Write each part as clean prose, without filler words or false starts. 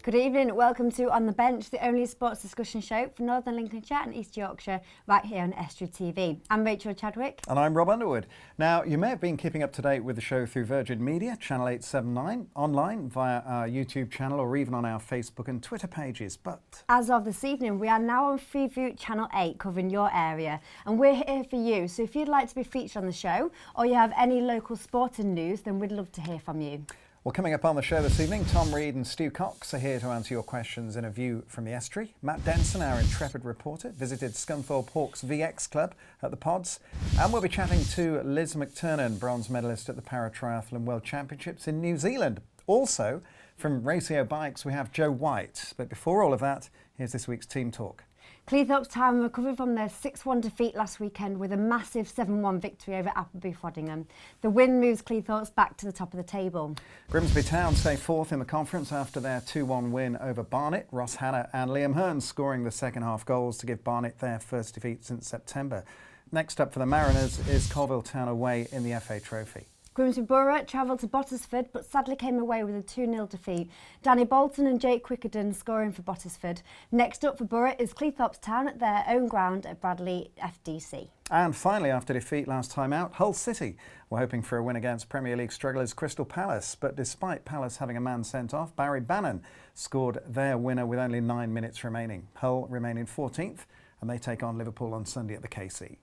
Good evening, welcome to On the Bench, the only sports discussion show for Northern Lincolnshire and East Yorkshire, right here on Estuary TV. I'm Rachel Chadwick. And I'm Rob Underwood. Now, you may have been keeping up to date with the show through Virgin Media, Channel 879, online via our YouTube channel or even on our Facebook and Twitter pages, but... As of this evening, we are now on Freeview Channel 8, covering your area, and we're here for you. So if you'd like to be featured on the show, or you have any local sporting news, then we'd love to hear from you. Well, coming up on the show this evening, Tom Reed and Stu Cox are here to answer your questions in A View From The Estuary. Matt Denson, our intrepid reporter, visited Scunthorpe Hawks VX Club at the Pods. And we'll be chatting to Liz McTernan, bronze medalist at the Paratriathlon World Championships in New Zealand. Also, from Rasio Bikes, we have Joe White. But before all of that, here's this week's Team Talk. Cleethorpes Town recovered from their 6-1 defeat last weekend with a massive 7-1 victory over Appleby-Frodingham. The win moves Cleethorpes back to the top of the table. Grimsby Town stay fourth in the conference after their 2-1 win over Barnet. Ross Hanna and Liam Hearn scoring the second half goals to give Barnet their first defeat since September. Next up for the Mariners is Colville Town away in the FA Trophy. Grimsby Borough travelled to Bottisford but sadly came away with a 2-0 defeat. Danny Bolton and Jake Quickerdon scoring for Bottisford. Next up for Borough is Cleethorpes Town at their own ground at Bradley FDC. And finally, after defeat last time out, Hull City were hoping for a win against Premier League strugglers Crystal Palace. But despite Palace having a man sent off, Barry Bannon scored their winner with only 9 minutes remaining. Hull remain in 14th and they take on Liverpool on Sunday at the KC.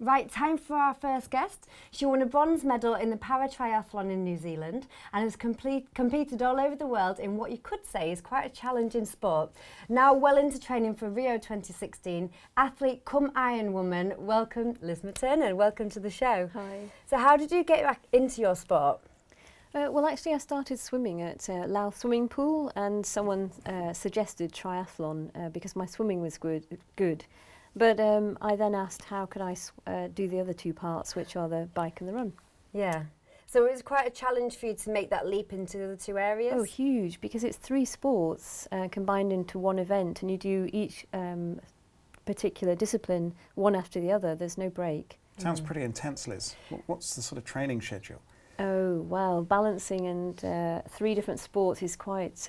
Right, time for our first guest. She won a bronze medal in the Paratriathlon in New Zealand and has competed all over the world in what you could say is quite a challenging sport. Now well into training for Rio 2016, athlete come Iron Woman, welcome Liz McTernan, welcome to the show. Hi. So how did you get back into your sport? Well, actually I started swimming at Louth Swimming Pool and someone suggested triathlon because my swimming was good. But I then asked how could I do the other two parts, which are the bike and the run. Yeah. So it was quite a challenge for you to make that leap into the two areas? Oh, huge, because it's 3 sports combined into one event and you do each particular discipline one after the other. There's no break. Sounds pretty intense, Liz. What's the sort of training schedule? Oh, well, balancing and 3 different sports is quite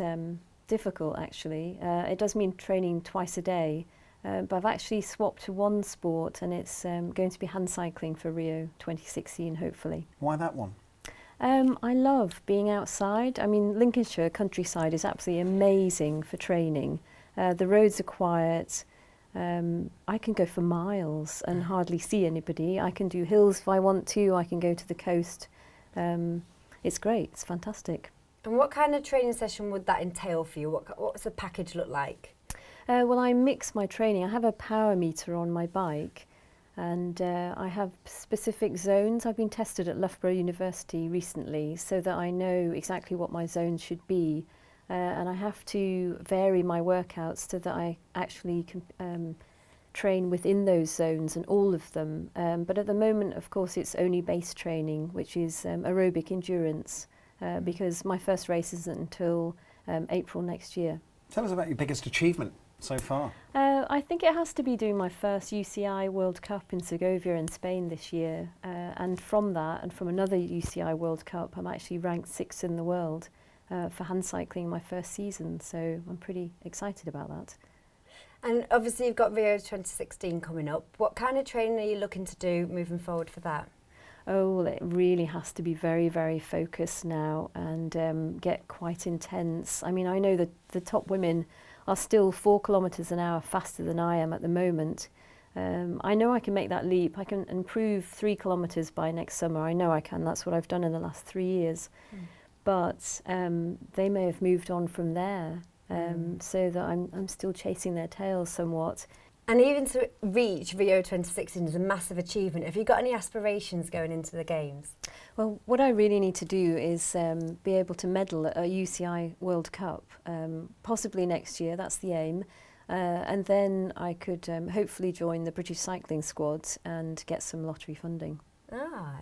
difficult, actually. It does mean training twice a day. But I've actually swapped to one sport and it's going to be hand cycling for Rio 2016, hopefully. Why that one? I love being outside. I mean, Lincolnshire countryside is absolutely amazing for training. The roads are quiet. I can go for miles and hardly see anybody. I can do hills if I want to. I can go to the coast. It's great. It's fantastic. And what kind of training session would that entail for you? What's the package look like? Well, I mix my training. I have a power meter on my bike and I have specific zones. I've been tested at Loughborough University recently so that I know exactly what my zones should be and I have to vary my workouts so that I actually can train within those zones and all of them. But at the moment, of course, it's only base training, which is aerobic endurance because my first race isn't until April next year. Tell us about your biggest achievement so far. I think it has to be doing my first UCI World Cup in Segovia in Spain this year. And from that, and from another UCI World Cup, I'm actually ranked 6th in the world for hand cycling my first season. So I'm pretty excited about that. And obviously you've got Rio 2016 coming up. What kind of training are you looking to do moving forward for that? Oh, well, it really has to be very, very focused now and get quite intense. I mean, I know that the top women are still 4 kilometres an hour faster than I am at the moment. I know I can make that leap. I can improve 3 kilometres by next summer. I know I can. That's what I've done in the last 3 years. But they may have moved on from there so that I'm still chasing their tails somewhat. And even to reach Rio 2016 is a massive achievement. Have you got any aspirations going into the Games? Well, what I really need to do is be able to medal at a UCI World Cup, possibly next year, that's the aim. And then I could hopefully join the British cycling squad and get some lottery funding.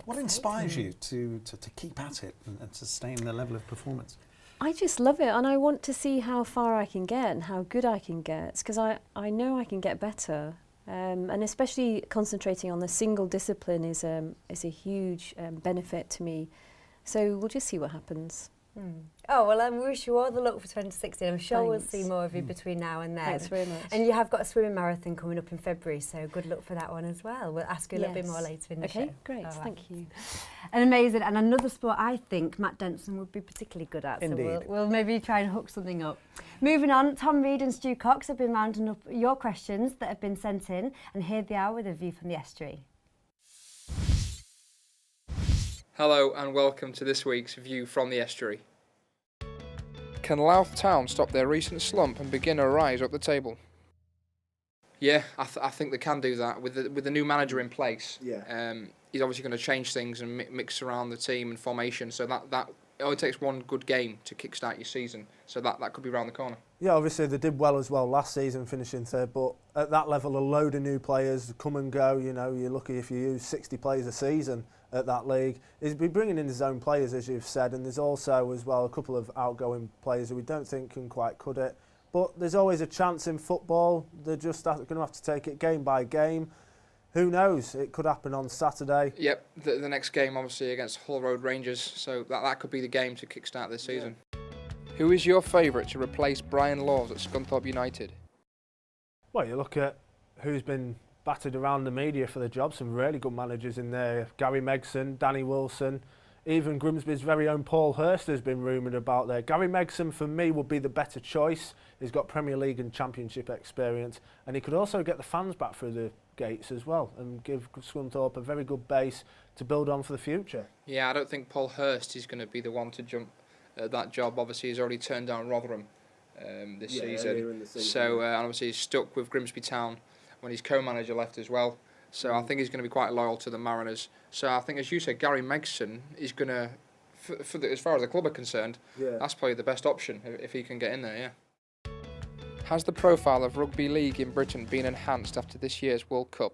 What inspires you to keep at it and sustain the level of performance? I just love it and I want to see how far I can get and how good I can get because I know I can get better and especially concentrating on the single discipline is a huge benefit to me. So we'll just see what happens. Oh, well, I wish you all the luck for 2016. I'm sure we'll Thanks. see more of you between now and then. Thanks very much. And you have got a swimming marathon coming up in February, so good luck for that one as well. We'll ask you a little bit more later in the show. Okay, great. All right. Thank you. And amazing. And another sport I think Matt Denson would be particularly good at. Indeed. So we'll maybe try and hook something up. Moving on, Tom Reed and Stu Cox have been rounding up your questions that have been sent in, and here they are with a view from the estuary. Hello and welcome to this week's View from the Estuary. Can Louth Town stop their recent slump and begin a rise up the table? Yeah, I think they can do that with the new manager in place. Yeah. He's obviously going to change things and mix around the team and formation, so that it only takes one good game to kickstart your season, so that could be around the corner. Yeah, obviously they did well as well last season, finishing third, but at that level, a load of new players come and go. You know, you're lucky if you use 60 players a season at that league. He's been bringing in his own players, as you've said, and there's also as well a couple of outgoing players who we don't think can quite cut it. But there's always a chance in football. They're just going to have to take it game by game. Who knows? It could happen on Saturday. Yep, the next game obviously against Hull Road Rangers, so that could be the game to kickstart this season. Yeah. Who is your favourite to replace Brian Laws at Scunthorpe United? Well, you look at who's been battered around the media for the job. Some really good managers in there. Gary Megson, Danny Wilson, even Grimsby's very own Paul Hurst has been rumoured about there. Gary Megson, for me, would be the better choice. He's got Premier League and Championship experience, and he could also get the fans back through the gates as well and give Scunthorpe a very good base to build on for the future. Yeah, I don't think Paul Hurst is going to be the one to jump at that job. Obviously, he's already turned down Rotherham this season. So obviously he's stuck with Grimsby Town when his co-manager left as well. So I think he's going to be quite loyal to the Mariners. So I think, as you said, Gary Megson is going to, as far as the club are concerned, that's probably the best option if he can get in there, yeah. Has the profile of rugby league in Britain been enhanced after this year's World Cup?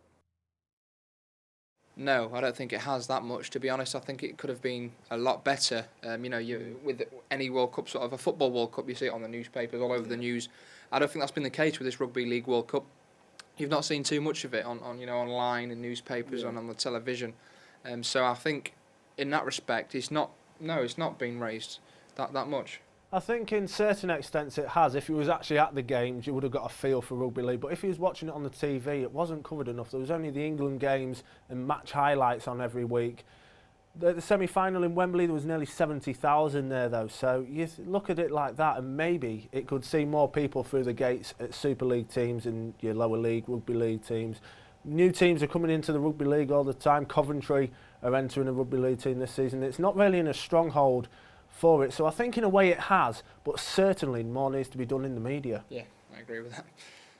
No, I don't think it has that much, to be honest. I think it could have been a lot better. With any World Cup, sort of a football World Cup, you see it on the newspapers, all over the news. I don't think that's been the case with this Rugby League World Cup. You've not seen too much of it on online in newspapers and on the television. So I think in that respect, it's not been raised that much. I think in certain extents it has. If you was actually at the games, you would have got a feel for rugby league. But if you was watching it on the TV, it wasn't covered enough. There was only the England games and match highlights on every week. The semi-final in Wembley, there was nearly 70,000 there though. So you look at it like that, and maybe it could see more people through the gates at Super League teams and your lower league, rugby league teams. New teams are coming into the rugby league all the time. Coventry are entering a rugby league team this season. It's not really in a stronghold for it. So I think in a way it has, but certainly more needs to be done in the media. Yeah, I agree with that.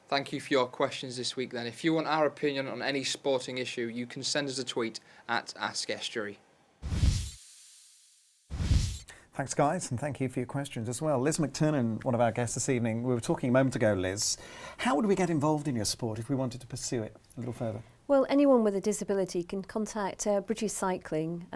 Thank you for your questions this week then. If you want our opinion on any sporting issue, you can send us a tweet at AskEstuary. Thanks, guys, and thank you for your questions as well. Liz McTernan, one of our guests this evening, we were talking a moment ago, Liz. How would we get involved in your sport if we wanted to pursue it a little further? Well, anyone with a disability can contact British Cycling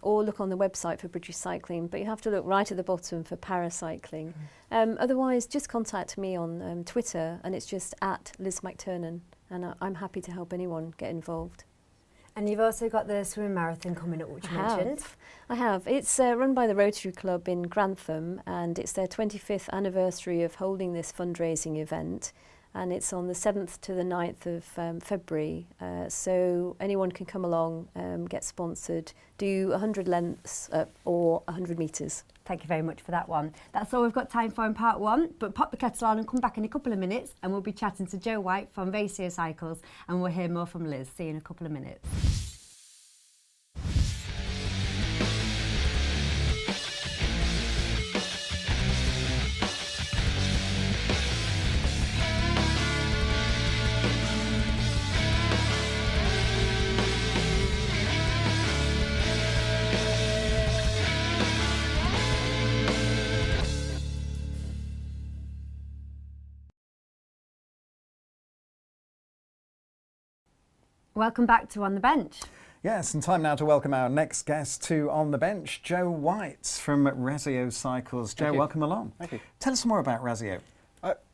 or look on the website for British Cycling, but you have to look right at the bottom for Paracycling. Otherwise, just contact me on Twitter, and it's just at Liz McTernan, and I'm happy to help anyone get involved. And you've also got the swimming marathon coming up, which you mentioned. I have. It's run by the Rotary Club in Grantham, and it's their 25th anniversary of holding this fundraising event. And it's on the 7th to the 9th of February. So anyone can come along, get sponsored, do 100 lengths or 100 metres. Thank you very much for that one. That's all we've got time for in part one, but pop the kettle on and come back in a couple of minutes and we'll be chatting to Joe White from Rasio Cycles and we'll hear more from Liz. See you in a couple of minutes. Welcome back to On the Bench. Yes, and time now to welcome our next guest to On the Bench, Joe White from Rasio Cycles. Joe, welcome along. Thank you. Tell us more about Rasio.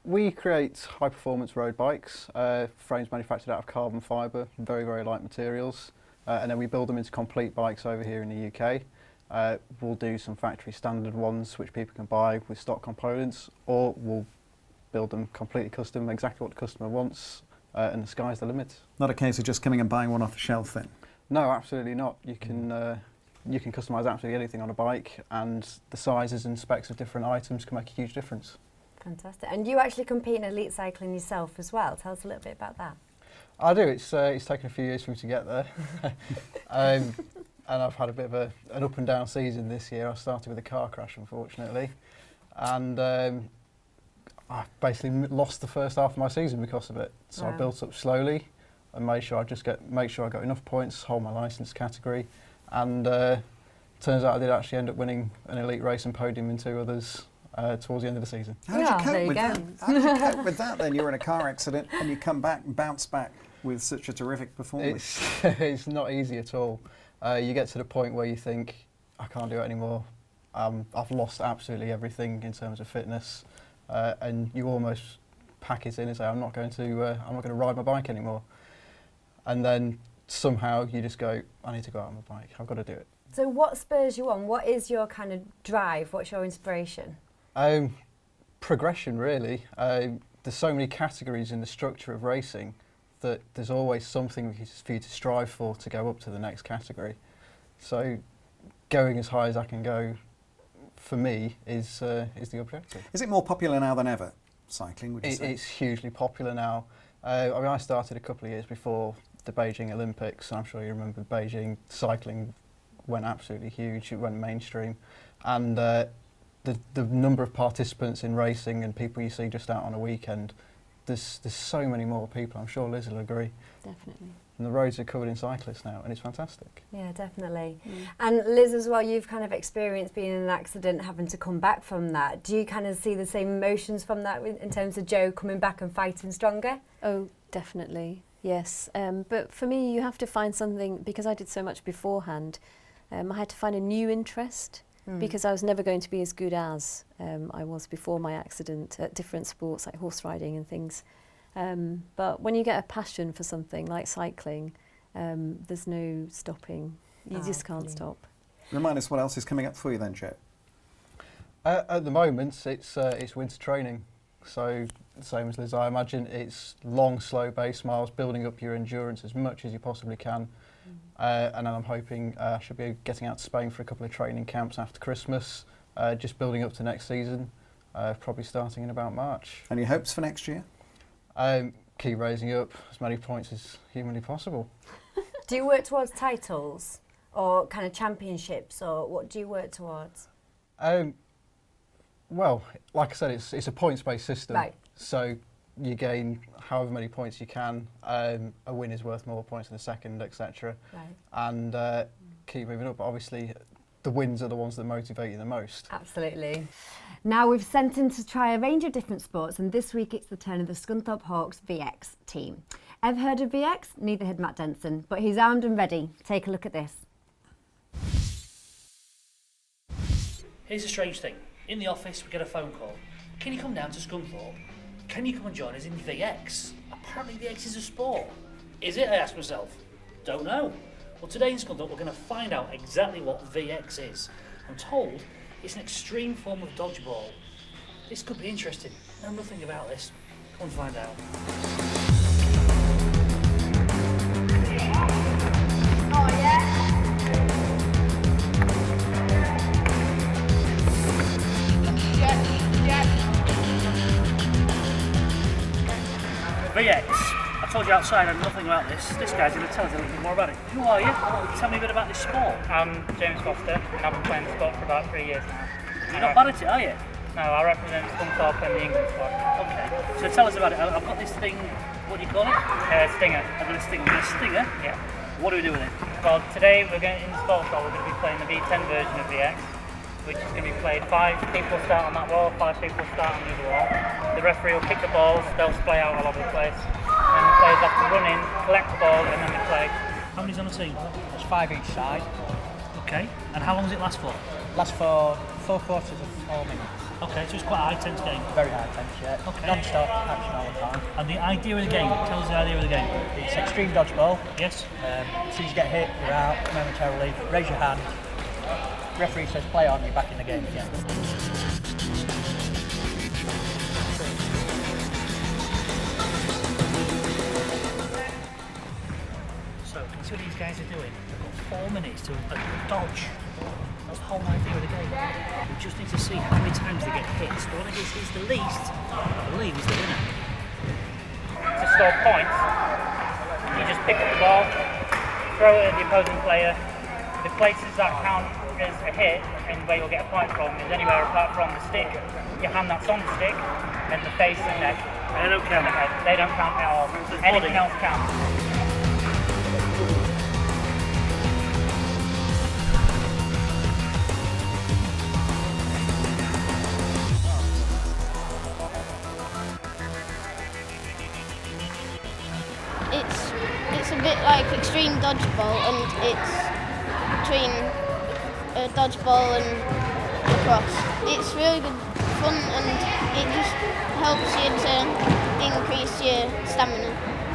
We create high-performance road bikes, frames manufactured out of carbon fibre, very, very light materials, and then we build them into complete bikes over here in the UK. We'll do some factory standard ones which people can buy with stock components, or we'll build them completely custom, exactly what the customer wants, and the sky's the limit. Not a case of just coming and buying one off the shelf then? No, absolutely not. You can customise absolutely anything on a bike, and the sizes and specs of different items can make a huge difference. Fantastic. And you actually compete in elite cycling yourself as well. Tell us a little bit about that. I do. It's taken a few years for me to get there. And I've had a bit of an up and down season this year. I started with a car crash, unfortunately, and I basically lost the first half of my season because of it. So I built up slowly and made sure I got enough points, hold my licence category, and turns out I did actually end up winning an elite race and podium in 2 others towards the end of the season. How did you cope with that? How did you cope with that then? You were in a car accident and you come back and bounce back with such a terrific performance. It's not easy at all. You get to the point where you think, I can't do it anymore. I've lost absolutely everything in terms of fitness, and you almost pack it in and say, I'm not going to ride my bike anymore. And then somehow you just go, I need to go out on my bike. I've got to do it. So what spurs you on? What is your kind of drive? What's your inspiration? Progression, really. There's so many categories in the structure of racing that there's always something for you to strive for to go up to the next category. So going as high as I can go, for me, is the objective. Is it more popular now than ever, cycling, would you say? It's hugely popular now. I started a couple of years before the Beijing Olympics, and I'm sure you remember Beijing. Cycling went absolutely huge, it went mainstream, and the number of participants in racing and people you see just out on a weekend, there's so many more people. I'm sure Liz will agree. Definitely. And the roads are covered in cyclists now, and it's fantastic. Yeah, definitely. And Liz, as well, you've kind of experienced being in an accident, having to come back from that. Do you kind of see the same emotions from that in terms of Joe coming back and fighting stronger? Oh, definitely, yes. But for me, you have to find something, because I did so much beforehand, I had to find a new interest, because I was never going to be as good as I was before my accident at different sports like horse riding and things. But when you get a passion for something like cycling, there's no stopping. You just can't stop. Remind us what else is coming up for you then, Joe? At the moment, it's winter training. So, same as Liz, I imagine it's long, slow base miles, building up your endurance as much as you possibly can. And then I'm hoping I should be getting out to Spain for a couple of training camps after Christmas, just building up to next season, probably starting in about March. Any hopes for next year? Keep raising up as many points as humanly possible. Do you work towards titles or kind of championships, or what do you work towards? Well, like I said, it's a points-based system. Right. So you gain however many points you can. A win is worth more points than a second, etc. Right. And keep moving up. But obviously, the wins are the ones that motivate you the most. Absolutely. Now we've sent him to try a range of different sports, and this week it's the turn of the Scunthorpe Hawks VX team. Ever heard of VX? Neither had Matt Denson, but he's armed and ready. Take a look at this. Here's a strange thing. In the office, we get a phone call. Can you come down to Scunthorpe? Can you come and join us in VX? Apparently VX is a sport. Is it? I ask myself. Don't know. Well, today in Scunthorpe, we're going to find out exactly what VX is. I'm told it's an extreme form of dodgeball. This could be interesting. I know nothing about this. Come and find out. Oh, yeah? VX. I told you outside I know nothing about this. This guy's going to tell us a little bit more about it. Who are you? Tell me a bit about this sport. I'm James Foster, and I've been playing the sport for about 3 years now. You're not bad at it, are you? No, I represent Scunthorpe and the England squad. Okay. So tell us about it. I've got this thing, what do you call it? Stinger. I've got a stinger. A stinger? Yeah. What do we do with it? Well, today in the sports hall we're going to be playing the V10 version of VX, which is going to be played 5 people start on that wall, 5 people start on the other wall. The referee will kick the balls, they'll splay out all over the place. And the players have to run in, collect the ball, and then we play. How many's on a team? There's 5 each side. Okay. And how long does it last for? Lasts for 4 quarters of 4 minutes. Okay, so it's quite a high tense game. Very high tense, yeah. Okay. Non-stop action all the time. And the idea of the game, tell us the idea of the game. It's extreme dodgeball. Yes. As soon as you get hit, you're out momentarily. Raise your hand. referee says play on, you're back in the game again. So, can you see what these guys are doing? They've got 4 minutes to dodge. That's the whole idea of the game. We just need to see how many times they get hit. So the one that gets hit the least, I believe, is the winner. To score points, you just pick up the ball, throw it at the opposing player. The places that count as a hit and where you'll get a point from is anywhere apart from the stick, your hand that's on the stick, and the face and neck. They don't count. They don't count at all. Anything else counts. It's a bit like extreme dodgeball, and it's between dodgeball and lacrosse. It's really good fun, and it just helps you to increase your stamina.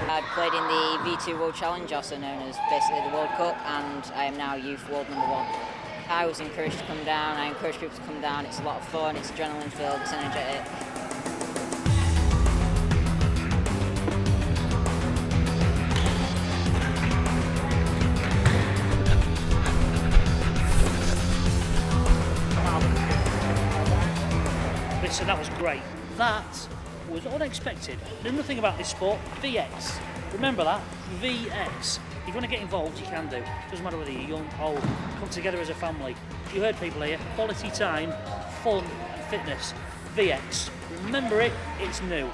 I played in the V2 World Challenge, also known as basically the World Cup, and I am now Youth World #1. I was encouraged to come down, I encourage people to come down. It's a lot of fun, it's adrenaline filled, it's energetic. So that was great. That was unexpected. Knew nothing about this sport. VX. Remember that? VX. If you want to get involved, you can do. Doesn't matter whether you're young, old. Come together as a family. You heard people here. Quality time, fun, and fitness. VX. Remember it. It's new.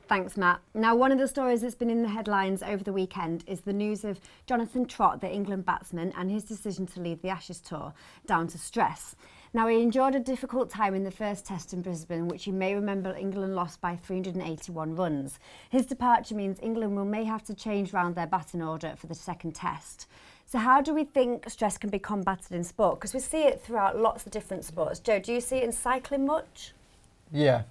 Thanks, Matt. Now, one of the stories that's been in the headlines over the weekend is the news of Jonathan Trott, the England batsman, and his decision to leave the Ashes tour down to stress. Now, he endured a difficult time in the first test in Brisbane, which you may remember England lost by 381 runs. His departure means England may have to change round their batting order for the second test. So how do we think stress can be combated in sport? Because we see it throughout lots of different sports. Joe, do you see it in cycling much? Yeah.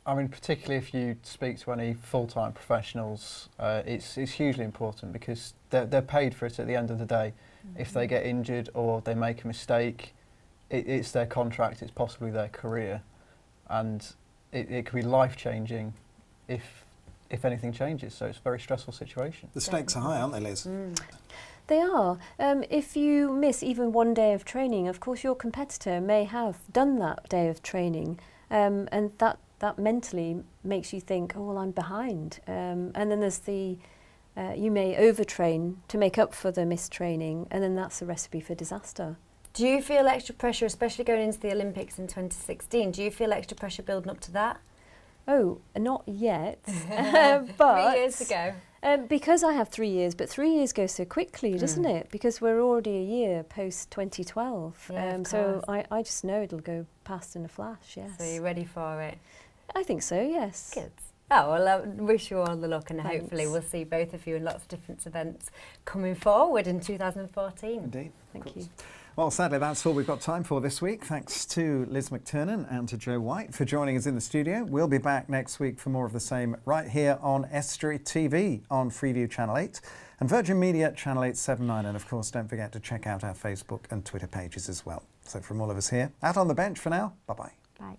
I mean, particularly if you speak to any full-time professionals, it's hugely important because they're paid for it at the end of the day. Mm-hmm. If they get injured or they make a mistake, it's their contract, it's possibly their career, and it could be life-changing if anything changes. So it's a very stressful situation. The stakes are high, aren't they, Liz? Mm. They are. If you miss even one day of training, of course your competitor may have done that day of training, and that mentally makes you think, oh, well, I'm behind. And then there's you may overtrain to make up for the missed training, and then that's a recipe for disaster. Do you feel extra pressure, especially going into the Olympics in 2016? Do you feel extra pressure building up to that? Oh, not yet. But 3 years ago. Because I have 3 years, but 3 years go so quickly, doesn't it? Because we're already a year post 2012. Yeah, so I just know it'll go past in a flash, yes. So you're ready for it? I think so, yes. Good. Oh, well, I wish you all the luck, and Thanks. hopefully we'll see both of you in lots of different events coming forward in 2014. Indeed. Thank you. Well, sadly, that's all we've got time for this week. Thanks to Liz McTernan and to Joe White for joining us in the studio. We'll be back next week for more of the same right here on Estuary TV on Freeview Channel 8 and Virgin Media Channel 879. And, of course, don't forget to check out our Facebook and Twitter pages as well. So from all of us here, out on the bench for now, bye-bye. Bye.